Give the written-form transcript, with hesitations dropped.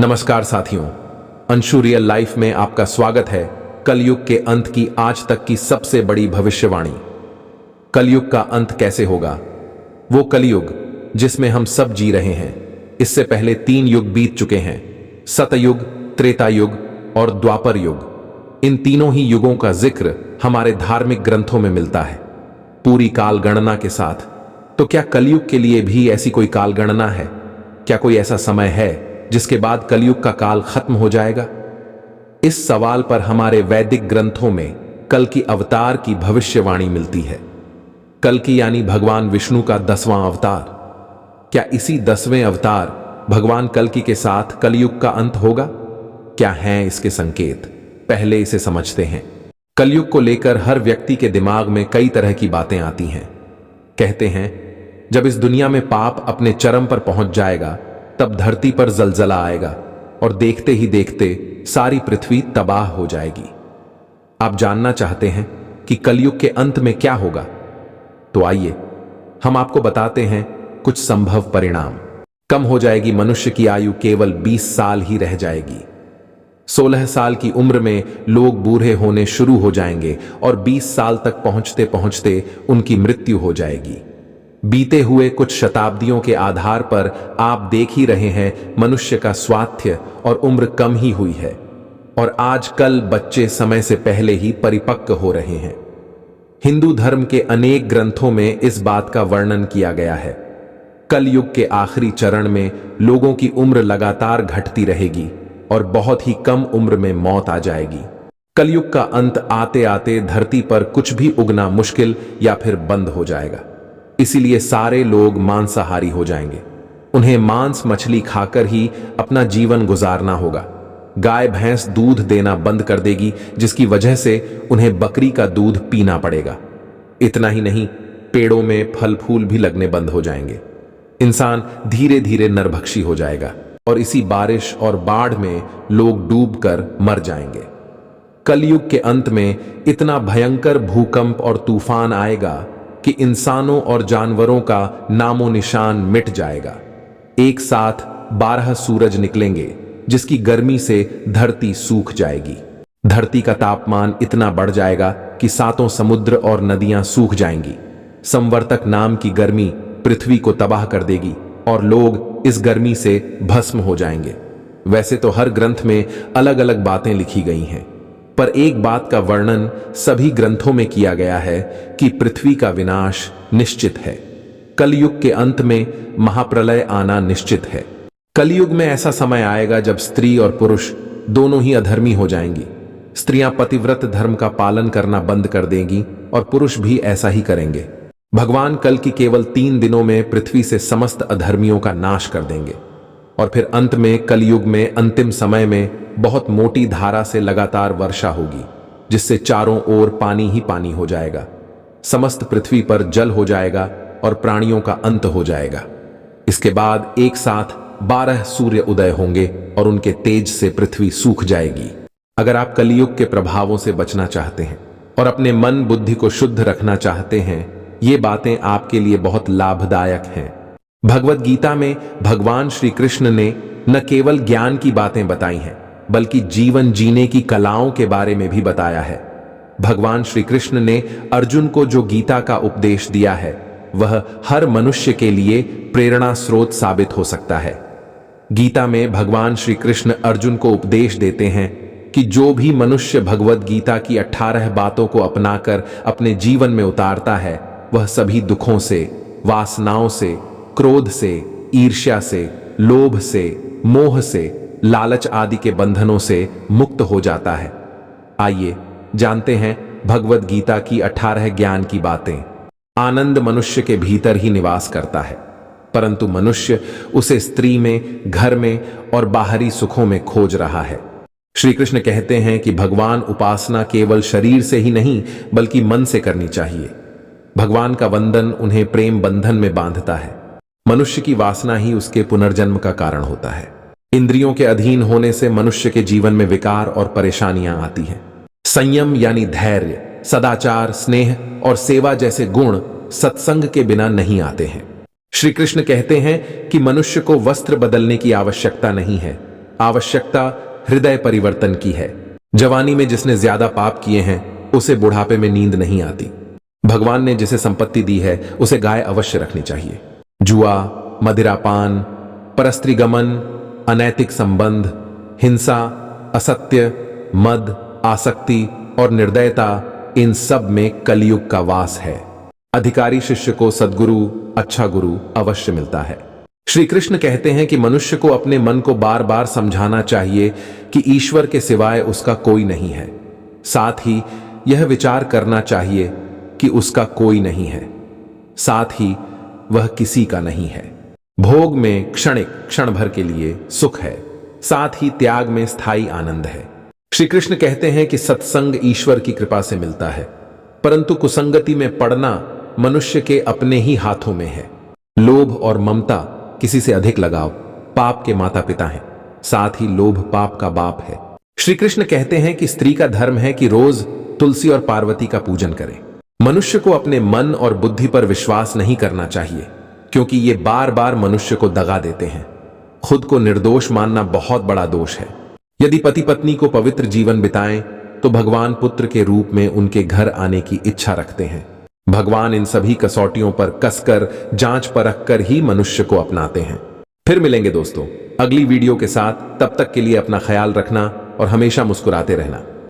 नमस्कार साथियों, Anshu real life में आपका स्वागत है। कलयुग के अंत की आज तक की सबसे बड़ी भविष्यवाणी। कलयुग का अंत कैसे होगा? वो कलयुग जिसमें हम सब जी रहे हैं। इससे पहले 3 युग बीत चुके हैं, सतयुग, त्रेता युग और द्वापर युग। इन तीनों ही युगों का जिक्र हमारे धार्मिक ग्रंथों में मिलता है, पूरी काल गणना के साथ। तो क्या कलयुग के लिए भी ऐसी कोई काल गणना है? क्या कोई ऐसा समय है जिसके बाद कलयुग का काल खत्म हो जाएगा? इस सवाल पर हमारे वैदिक ग्रंथों में कल की अवतार की भविष्यवाणी मिलती है। कल की यानी भगवान विष्णु का 10वां अवतार। क्या इसी 10वें अवतार भगवान कल्कि के साथ कलयुग का अंत होगा? क्या हैं इसके संकेत? पहले इसे समझते हैं। कलयुग को लेकर हर व्यक्ति के दिमाग में कई तरह की बातें आती हैं। कहते हैं जब इस दुनिया में पाप अपने चरम पर पहुंच जाएगा तब धरती पर जलजला आएगा और देखते ही देखते सारी पृथ्वी तबाह हो जाएगी। आप जानना चाहते हैं कि कलयुग के अंत में क्या होगा? तो आइए हम आपको बताते हैं कुछ संभव परिणाम। कम हो जाएगी मनुष्य की आयु, केवल 20 साल ही रह जाएगी। 16 साल की उम्र में लोग बूढ़े होने शुरू हो जाएंगे और 20 साल तक पहुंचते पहुंचते उनकी मृत्यु हो जाएगी। बीते हुए कुछ शताब्दियों के आधार पर आप देख ही रहे हैं मनुष्य का स्वास्थ्य और उम्र कम ही हुई है और आजकल बच्चे समय से पहले ही परिपक्व हो रहे हैं। हिंदू धर्म के अनेक ग्रंथों में इस बात का वर्णन किया गया है। कलयुग के आखिरी चरण में लोगों की उम्र लगातार घटती रहेगी और बहुत ही कम उम्र में मौत आ जाएगी। कलयुग का अंत आते आते धरती पर कुछ भी उगना मुश्किल या फिर बंद हो जाएगा। इसीलिए सारे लोग मांसाहारी हो जाएंगे। उन्हें मांस मछली खाकर ही अपना जीवन गुजारना होगा। गाय भैंस दूध देना बंद कर देगी, जिसकी वजह से उन्हें बकरी का दूध पीना पड़ेगा। इतना ही नहीं, पेड़ों में फल फूल भी लगने बंद हो जाएंगे। इंसान धीरे धीरे नरभक्षी हो जाएगा और इसी बारिश और बाढ़ में लोग डूबकर मर जाएंगे। कलयुग के अंत में इतना भयंकर भूकंप और तूफान आएगा कि इंसानों और जानवरों का नामो निशान मिट जाएगा। एक साथ 12 सूरज निकलेंगे, जिसकी गर्मी से धरती सूख जाएगी। धरती का तापमान इतना बढ़ जाएगा कि 7 समुद्र और नदियां सूख जाएंगी। संवर्तक नाम की गर्मी पृथ्वी को तबाह कर देगी और लोग इस गर्मी से भस्म हो जाएंगे। वैसे तो हर ग्रंथ में अलग अलग बातें लिखी गई हैं, पर एक बात का वर्णन सभी ग्रंथों में किया गया है कि पृथ्वी का विनाश निश्चित है। कलयुग के अंत में महाप्रलय आना निश्चित है। कलयुग में ऐसा समय आएगा जब स्त्री और पुरुष दोनों ही अधर्मी हो जाएंगी। स्त्रियां पतिव्रत धर्म का पालन करना बंद कर देंगी और पुरुष भी ऐसा ही करेंगे। भगवान कल की केवल 3 दिनों में पृथ्वी से समस्त अधर्मियों का नाश कर देंगे और फिर अंत में कलयुग में अंतिम समय में बहुत मोटी धारा से लगातार वर्षा होगी, जिससे चारों ओर पानी ही पानी हो जाएगा। समस्त पृथ्वी पर जल हो जाएगा और प्राणियों का अंत हो जाएगा। इसके बाद एक साथ 12 सूर्य उदय होंगे और उनके तेज से पृथ्वी सूख जाएगी। अगर आप कलयुग के प्रभावों से बचना चाहते हैं और अपने मन बुद्धि को शुद्ध रखना चाहते हैं, ये बातें आपके लिए बहुत लाभदायक हैं। भगवद गीता में भगवान श्री कृष्ण ने न केवल ज्ञान की बातें बताई हैं, बल्कि जीवन जीने की कलाओं के बारे में भी बताया है। भगवान श्री कृष्ण ने अर्जुन को जो गीता का उपदेश दिया है, वह हर मनुष्य के लिए प्रेरणा स्रोत साबित हो सकता है। गीता में भगवान श्री कृष्ण अर्जुन को उपदेश देते हैं कि जो भी मनुष्य भगवद गीता की 18 बातों को अपनाकर अपने जीवन में उतारता है, वह सभी दुखों से, वासनाओं से, क्रोध से, ईर्ष्या से, लोभ से, मोह से, लालच आदि के बंधनों से मुक्त हो जाता है। आइए जानते हैं भगवद गीता की 18 ज्ञान की बातें। आनंद मनुष्य के भीतर ही निवास करता है, परंतु मनुष्य उसे स्त्री में, घर में और बाहरी सुखों में खोज रहा है। श्री कृष्ण कहते हैं कि भगवान उपासना केवल शरीर से ही नहीं बल्कि मन से करनी चाहिए। भगवान का वंदन उन्हें प्रेम बंधन में बांधता है। मनुष्य की वासना ही उसके पुनर्जन्म का कारण होता है। इंद्रियों के अधीन होने से मनुष्य के जीवन में विकार और परेशानियां आती हैं। संयम यानी धैर्य, सदाचार, स्नेह और सेवा जैसे गुण सत्संग के बिना नहीं आते हैं। श्री कृष्ण कहते हैं कि मनुष्य को वस्त्र बदलने की आवश्यकता नहीं है, आवश्यकता हृदय परिवर्तन की है। जवानी में जिसने ज्यादा पाप किए हैं उसे बुढ़ापे में नींद नहीं आती। भगवान ने जिसे संपत्ति दी है उसे गाय अवश्य रखनी चाहिए। जुआ, मदिरापान, परस्त्रीगमन, अनैतिक संबंध, हिंसा, असत्य, मद, आसक्ति और निर्दयता, इन सब में कलयुग का वास है। अधिकारी शिष्य को सद्गुरु, अच्छा गुरु अवश्य मिलता है। श्री कृष्ण कहते हैं कि मनुष्य को अपने मन को बार बार समझाना चाहिए कि ईश्वर के सिवाय उसका कोई नहीं है। साथ ही यह विचार करना चाहिए कि उसका कोई नहीं है, साथ ही वह किसी का नहीं है। भोग में क्षणिक क्षण भर के लिए सुख है, साथ ही त्याग में स्थायी आनंद है। श्री कृष्ण कहते हैं कि सत्संग ईश्वर की कृपा से मिलता है, परंतु कुसंगति में पड़ना मनुष्य के अपने ही हाथों में है। लोभ और ममता, किसी से अधिक लगाव, पाप के माता पिता हैं, साथ ही लोभ पाप का बाप है। श्री कृष्ण कहते हैं कि स्त्री का धर्म है कि रोज तुलसी और पार्वती का पूजन करे। मनुष्य को अपने मन और बुद्धि पर विश्वास नहीं करना चाहिए, क्योंकि ये बार बार मनुष्य को दगा देते हैं। खुद को निर्दोष मानना बहुत बड़ा दोष है। यदि पति पत्नी को पवित्र जीवन बिताएं तो भगवान पुत्र के रूप में उनके घर आने की इच्छा रखते हैं। भगवान इन सभी कसौटियों पर कसकर जांच परख कर ही मनुष्य को अपनाते हैं। फिर मिलेंगे दोस्तों अगली वीडियो के साथ। तब तक के लिए अपना ख्याल रखना और हमेशा मुस्कुराते रहना।